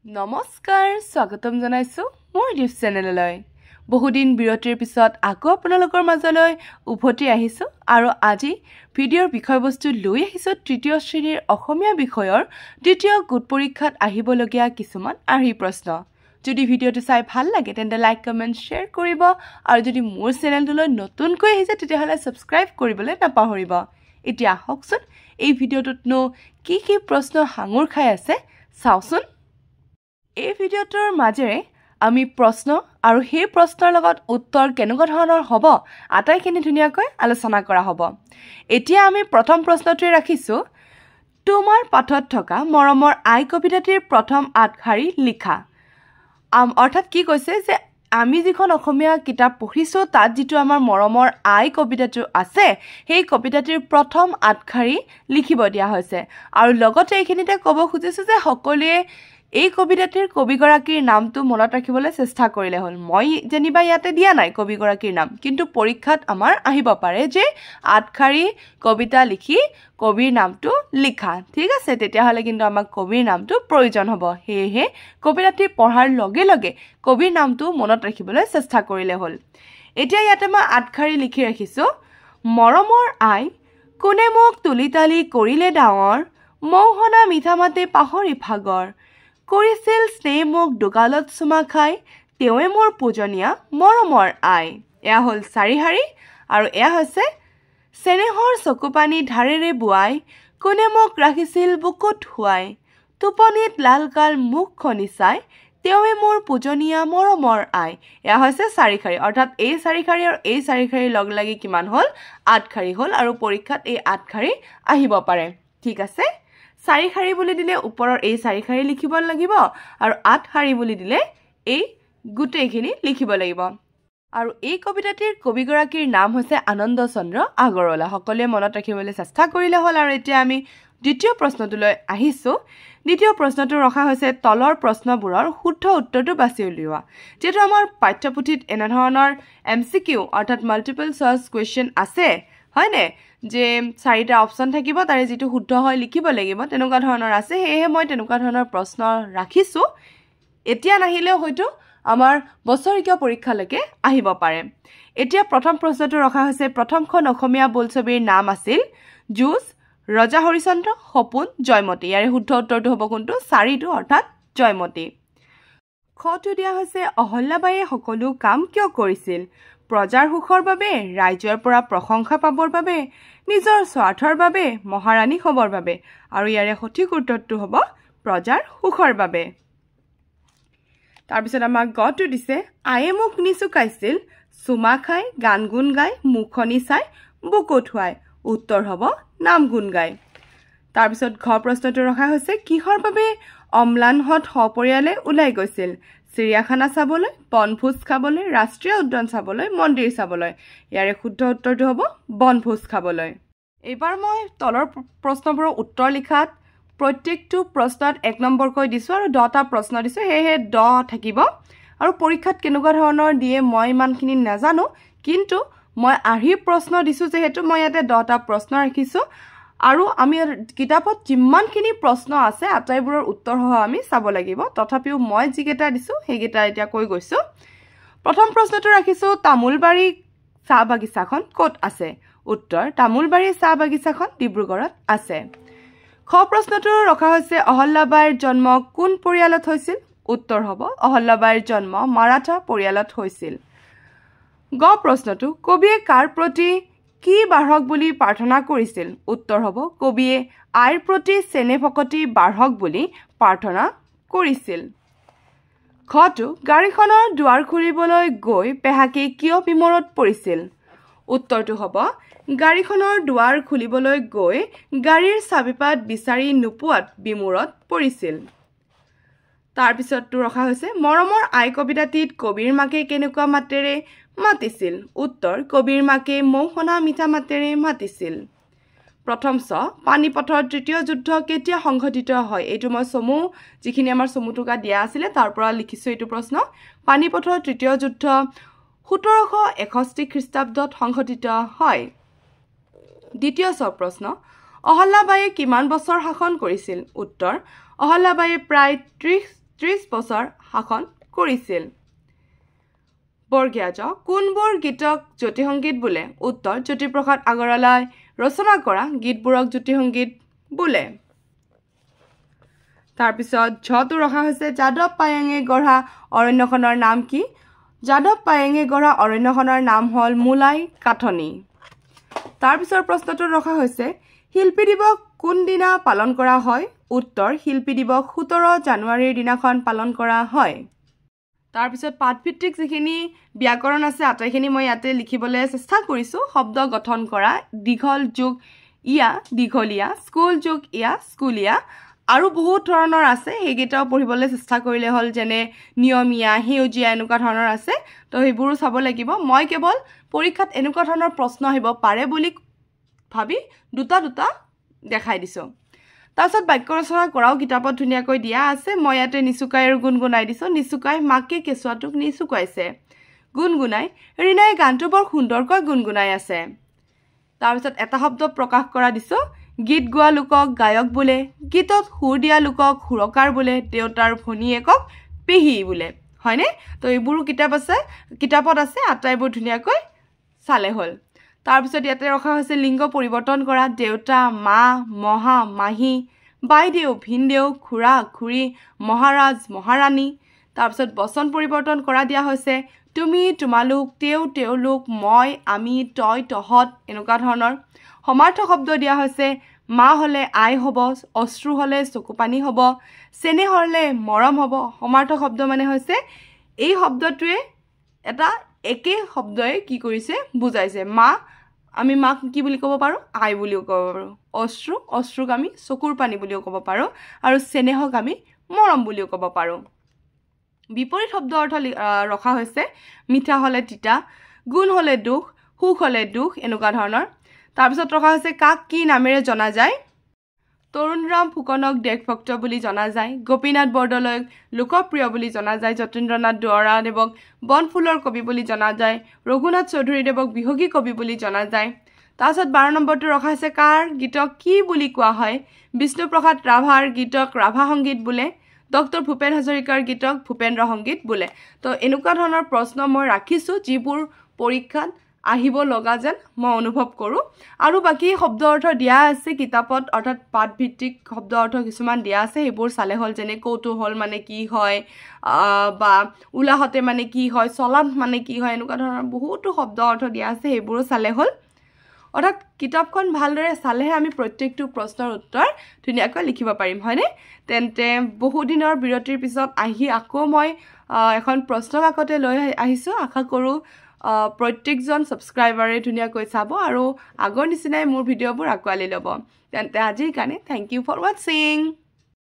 নমস্কাৰ স্বাগতম জনাইছো মোৰ ইউটিউব চেনেললৈ বহুদিন বিৰতিৰ পিছত আকৌ আপোনালোকৰ মাজলৈ উভতি আহিছো আৰু আজি ভিডিঅ'ৰ বিষয়বস্তু লৈ আহিছো তৃতীয় শ্ৰেণীৰ অসমীয়া বিষয়ৰ দ্বিতীয় গোট পৰীক্ষাত আহিবলগীয়া কিছুমান আৰ্হি প্ৰশ্ন যদি ভিডিঅ'টো চাই ভাল লাগে তেন্তে লাইক কমেন্ট শেয়াৰ কৰিব আৰু যদি মোৰ চেনেলটোলৈ নতুনকৈ আহিছে তেতিয়াহলে সাবস্ক্ৰাইব কৰিবলৈ নাপাহৰিব এতিয়া আহকচোন এই ভিডিঅ'টোতনো কি প্ৰশ্ন হাঙুৰ খাই আছে চাওচোন এই ভিডিঅ'টোৰ মাজেৰে আমি প্ৰশ্ন আৰু সেই প্ৰশ্নৰ লগত উত্তৰ কেনেকুৱা ধৰণৰ হ'ব আটাইখিনি ধুনীয়াকৈ আলোচনা কৰা হ'ব এতিয়া আমি প্ৰথম প্ৰশ্নটো ৰাখিছো তোমাৰ পাঠত থকা মৰমৰ আই কবিতাটিৰ প্ৰথম আঠশাৰী লিখা অৰ্থাৎ কি কৈছে যে আমি যিখন অসমীয়া কিতাপ পঢ়িছো তাত যেটো আমাৰ মৰমৰ আই কবিতাটো আছে সেই কবিতাটিৰ প্ৰথম আঠশাৰী লিখিব দিয়া হৈছে আৰু লগতে এইখিনিতে ক'ব খুজিছো যে সকলোৱে এই কবিতাটিৰ কবিগৰাকীৰ নামটো মনত ৰাখিবলৈ চেষ্টা কৰিলে হ'ল মই জেনিবা ইয়াতে দিয়া নাই কবিগৰাকীৰ নাম কিন্তু পৰীক্ষাত আমাৰ আহিব পাৰে যে আঠশাৰী কবিতা লিখি কবিৰ নামটো লিখা ঠিক আছে তেতিয়াহলে কিন্তু আমাক কবিৰ নামটো প্ৰয়োজন হ'ব হেহে কবিতাটি পঢ়াৰ লগে লগে কবিৰ নামটো মনত ৰাখিবলৈ চেষ্টা কৰিলে হ'ল এতিয়া ইয়াতে মই আঠশাৰী লিখি ৰাখিছো মৰমৰ আই কোনে মোক তুলিতালি কৰিলে ডাঙৰ মৌহনা মিঠা মাতে পাহৰি ভাগৰ কৰিছিল স্নেহ মোক দুগালত চুমা খাই তেৱে মোৰ পূজনীয়া মৰমৰ আই এয়া হ'ল চাৰিশাৰী আৰু এয়া হৈছে চেনেহৰ চকুপানী ধাৰেৰে বুৱাই কোনে মোক ৰাখিছিল বুকুত শুৱাই টোপনিত লালকাল মুখ খনি চাই তেৱে মোৰ পূজনীয়া মৰমৰ আই এয়া হৈছে চাৰিশাৰী অৰ্থাৎ এই চাৰিশাৰী আৰু এই চাৰিশাৰী লগ লাগি কিমান হ'ল আঠশাৰী হ'ল আৰু পৰীক্ষাত এই আঠশাৰী আহিব পাৰে ঠিক আছে চাৰিশাৰী বুলি দিলে ওপৰৰ এই চাৰিশাৰী লিখিব লাগিব আৰু আঠশাৰী বুলি দিলে এই গুটেইখিনি লিখিব লাগিব আৰু এই কবিতাটিৰ কবিগৰাকীৰ নাম হৈছে আনন্দ চন্দ্ৰ আগৰৱালা সকলোৱে মনত ৰাখিবলৈ চেষ্টা কৰিলে হ'ল আৰু এতিয়া আমি দ্বিতীয় প্ৰশ্নটোলৈ আহিছো দ্বিতীয় প্ৰশ্নটো ৰখা হৈছে তলৰ প্ৰশ্নবোৰৰ শুদ্ধ উত্তৰটো বাছি উলিওৱা যেটো আমাৰ পাঠ্যপুথিত এনে ধৰণৰ এমসিকিউ অৰ্থাৎ মাল্টিপল চইচ কোৱেশ্চন আছে হয়নে যে চাৰিটা অপচন থাকিব তাৰে যেটো শুদ্ধ হয় লিখিব লাগিব তেনেকুৱা ধৰণৰ আছে হেহে মই তেনেকুৱা ধৰণৰ প্ৰশ্ন ৰাখিছো এতিয়া নাহিলেও হয়তো আমাৰ বছৰিকীয়া পৰীক্ষালৈকে আহিব পাৰে এতিয়া প্ৰথম প্ৰশ্নটো ৰখা হৈছে প্ৰথমখন অসমীয়া বোলছবিৰ নাম আছিল যুঁজ ৰজা হৰিচন্দ্ৰ সপোন জয়মতী ইয়াৰে শুদ্ধ উত্তৰটো হ'ব কোনটো 4টো অৰ্থাৎ জয়মতী খটো দিয়া হৈছে অহল্যাবায়ে সকলো কাম কিয় কৰিছিল প্ৰজাৰ সুখৰ বাবে ৰাজ্যৰ পৰা প্ৰশংসা পাবৰ বাবে নিজৰ স্বাৰ্থৰ বাবে মহাৰাণী হ'বৰ বাবে আৰু ইয়াৰে সঠিক উত্তৰটো হ'ব প্ৰজাৰ সুখৰ বাবে তাৰ পিছত আমাক গটো দিছে আয়ে মোক নিচুকাইছিল চুমা খাই গান গুণ গাই মুখনি চাই বুকুত শুৱাই উত্তৰ হ'ব নাম গুণ গাই তাৰ পিছত ঘ প্ৰশ্নটো ৰখা হৈছে কিহৰ বাবে অম্লানহত সপৰিয়ালে ওলাই গৈছিল চিৰিয়াখানা চাবলৈ বনভোজ খাবলৈ ৰাষ্ট্ৰীয় উদ্যান চাবলৈ মন্দিৰ চাবলৈ ইয়াৰে শুদ্ধ উত্তৰটো হ'ব বনভোজ খাবলৈ এইবাৰ মই তলৰ প্ৰশ্নবোৰৰ উত্তৰ লিখাত প্ৰত্যেকটো প্ৰশ্নত 1 নম্বৰকৈ দিছো আৰু 10টা প্ৰশ্ন দিছো হেহে 10 থাকিব আৰু পৰীক্ষাত কেনেকুৱা ধৰণৰ দিয়ে মই ইমানখিনি নাজানো কিন্তু মই আৰ্হি প্ৰশ্ন দিছো যেহেতু মই ইয়াতে 10টা প্ৰশ্ন ৰাখিছো আৰু আমি কিতাপত যিমানখিনি প্ৰশ্ন আছে আটাইবোৰৰ উত্তৰ সহ আমি চাব লাগিব তথাপিও মই যিকেটা দিছো হেগেটা এতিয়া কৈ গৈছো প্ৰথম প্ৰশ্নটো ৰাখিছো তামুলবাৰী চাহ বাগিচাখন ক'ত আছে উত্তৰ তামুলবাৰী চাহ বাগিচাখন ডিব্ৰুগড়ত আছে খ প্ৰশ্নটো ৰখা হৈছে অহল্যাবাইৰ জন্ম কোন পৰিয়ালত হৈছিল উত্তৰ হ'ব অহল্যাবাইৰ জন্ম মাৰাঠা পৰিয়ালত হৈছিল গ প্ৰশ্নটো কবিয়ে কাৰ প্ৰতি কি বাঢ়ক বুলি প্ৰাৰ্থনা কৰিছিল উত্তৰ হ'ব কবিয়ে আইৰ প্ৰতি চেনেহ ভক্তি বাঢ়ক বুলি প্ৰাৰ্থনা কৰিছিল খটো গাড়ীখনৰ দুৱাৰ খুলিবলৈ গৈ পেহাকে কিয় বিমৰত পৰিছিল উত্তৰটো হ'ব গাড়ীখনৰ দুৱাৰ খুলিবলৈ গৈ গাড়ীৰ চাবিপাত বিচাৰি নোপোৱাত বিমূৰত পৰিছিল তাৰ পিছতটো ৰখা হৈছে মৰমৰ আই কবিতাটিত কবিৰ মাকে কেনেকুৱা মাতেৰে মাতিছিল উত্তৰ কবিৰ মাকে মৌহনা মিঠা মাতেৰে মাতিছিল প্ৰথম ছ পানিপথৰ তৃতীয় যুদ্ধ কেতিয়া সংঘটিত হয় এইটো মই চমু যিখিনি আমাৰ চমুটুকা দিয়া আছিল তাৰ পৰা লিখিছো এইটো প্ৰশ্ন পানিপথৰ তৃতীয় যুদ্ধ 1761 খ্ৰীষ্টাব্দত সংঘটিত হয় দ্বিতীয় ছ প্ৰশ্ন অহল্যাবায়ে কিমান বছৰ শাসন কৰিছিল উত্তৰ অহল্যাবায়ে প্ৰায় 30 বছৰ শাসন কৰিছিল বৰ্গীয় জ কোনবোৰ গীতক জ্যোতি সংগীত বোলে উত্তৰ জ্যোতিপ্ৰসাদ আগৰৱালাই ৰচনা কৰা গীতবোৰক জ্যোতি সংগীত বোলে তাৰ পিছত ঝটো ৰখা হৈছে যাদৱ পায়েঙে গঢ়া অৰণ্যখনৰ নাম কি যাদৱ পায়েঙে গঢ়া অৰণ্যখনৰ নাম হল মুলাই কাঠনি তাৰ পিছৰ প্ৰশ্নটো ৰখা হৈছে শিল্পী দিৱস কোন দিনা পালন কৰা হয় উত্তৰ শিল্পী দিৱস 17 জানুৱাৰীৰ দিনাখন পালন কৰা হয় তাৰ পিছত পাঠভিত্তিক যিখিনি ব্যাকৰণ আছে আটাইখিনি মই ইয়াতে লিখিবলৈ চেষ্টা কৰিছো শব্দ গঠন কৰা দীঘল যোগ ইয়া দীঘলীয়া স্কুল যোগ ইয়া স্কুলীয়া আৰু বহুত ধৰণৰ আছে হেগেটাও পঢ়িবলৈ চেষ্টা কৰিলে হল যেনে নিয়মিয়া হেউজিয়া এনেকুৱা ধৰণৰ আছে তো হেবোৰো চাব লাগিব মই কেৱল পৰীক্ষাত এনেকুৱা ধৰণৰ প্ৰশ্ন আহিব পাৰে বুলি ভাবি দুটা দেখাই দিছো তাৰছত বাক্য ৰচনা কৰাও কিতাপত ধুনিয়াকৈ দিয়া আছে মই ইয়াতে নিচুকাইৰ গুণগুণাই দিছো নিচুকাই মাকে কেছুৱাটোক নিচুকাইছে গুণগুণাই ৰিনাই গানটো বৰ সুন্দৰকৈ গুণগুণাই আছে তাৰপিছত এটা শব্দ প্ৰকাশ কৰা দিছো গীত গোৱা লোকক গায়ক বোলে গীতত সুৰ দিয়া লোকক সুৰকাৰ বোলে দেউতাৰ ভনীয়েকক পেহী বোলে হয়নে তো এইবোৰো কিতাপত আছে আটাইবোৰ ধুনিয়াকৈ চালে হল তাৰ পিছত ইয়াতে ৰখা হৈছে লিংগ পৰিৱৰ্তন কৰা দেউতা মা মহা মাহী বাইদেউ ভিনদেউ খুৰা খুৰী মহাৰাজ মহাৰাণী তাৰ পিছত বচন পৰিৱৰ্তন কৰা দিয়া হৈছে তুমি তোমালোক তেওঁলোক মই আমি তই তহত এনেকুৱা ধৰণৰ সমাৰ্থক শব্দ দিয়া হৈছে মা হলে আই হ'ব অশ্ৰু হলে চকুপানী হ'ব চেনে হলে মৰম হ'ব সমাৰ্থক শব্দ মানে হৈছে এই শব্দটোৱে এটা একে শব্দই কি কৰিছে বুজাইছে মা আমি মাক কি বুলি ক'ব পাৰো আই বুলিও ক'ব পাৰো অশ্ৰুক আমি চকুৰ পানী বুলিও ক'ব পাৰো আৰু চেনেহক আমি মৰম বুলিও ক'ব পাৰো বিপৰীত শব্দ অৰ্থ ৰখা হৈছে মিঠা হলে তিতা গুণ হলে দুখ সুখ হলে দুখ এনেকুৱা ধৰণৰ তাৰ পিছত ৰখা হৈছে কাক কি নামেৰে জনা যায় তৰুণৰাম ফুকনক দেশভক্ত বুলি জনা যায় গোপীনাথ বৰদলৈক লোকপ্ৰিয় বুলি জনা যায় যতীন্দ্ৰনাথ দুৱৰাদেৱক বনফুলৰ কবি বুলি জনা যায় ৰঘুনাথ চৌধুৰীদেৱক বিহগী কবি বুলি জনা যায় তাৰপিছত 12 নম্বৰটো ৰখা হৈছে কাৰ গীতক কি বুলি কোৱা হয় বিষ্ণুপ্ৰসাদ ৰাভাৰ গীতক ৰাভা সংগীত বোলে ডক্টৰ ভূপেন হাজৰিকাৰ গীতক ভূপেন্দ্ৰ সংগীত বোলে তো এনেকুৱা ধৰণৰ প্ৰশ্ন মই ৰাখিছো যিবোৰ পৰীক্ষাত আহিব লগা যেন মই অনুভৱ কৰো আৰু বাকি শব্দ অৰ্থ দিয়া আছে কিতাপত অৰ্থাৎ পাঠভিত্তিক শব্দ অৰ্থ কিছুমান দিয়া আছে হেবোৰ চালে হল যেনে কৌতূহল মানে কি হয় বা উলাহতে মানে কি হয় চলান মানে কি হয় এনেকুৱা ধৰণৰ বহুতো শব্দ অৰ্থ দিয়া আছে হেবোৰ চালে হল অৰ্থাৎ কিতাপখন ভালদৰে চালেহে আমি প্ৰত্যেকটো প্ৰশ্নৰ উত্তৰ ধুনিয়াকৈ লিখিব পাৰিম হয়নে তেন্তে বহু দিনৰ বিৰতিৰ পিছত আহি আকৌ মই এখন প্ৰশ্ন কাকতে লৈ আহিছো আশা কৰো প্ৰত্যেকজন সাবস্ক্ৰাইবাৰে ধুনিয়াকৈ চাব আৰু আগৰ নিচিনাই মোৰ ভিডিঅ'বোৰ আকোৱালি ল'ব তেন্তে আজিৰ কাৰণে থ্যাংক ইউ ফৰ ওয়াচিং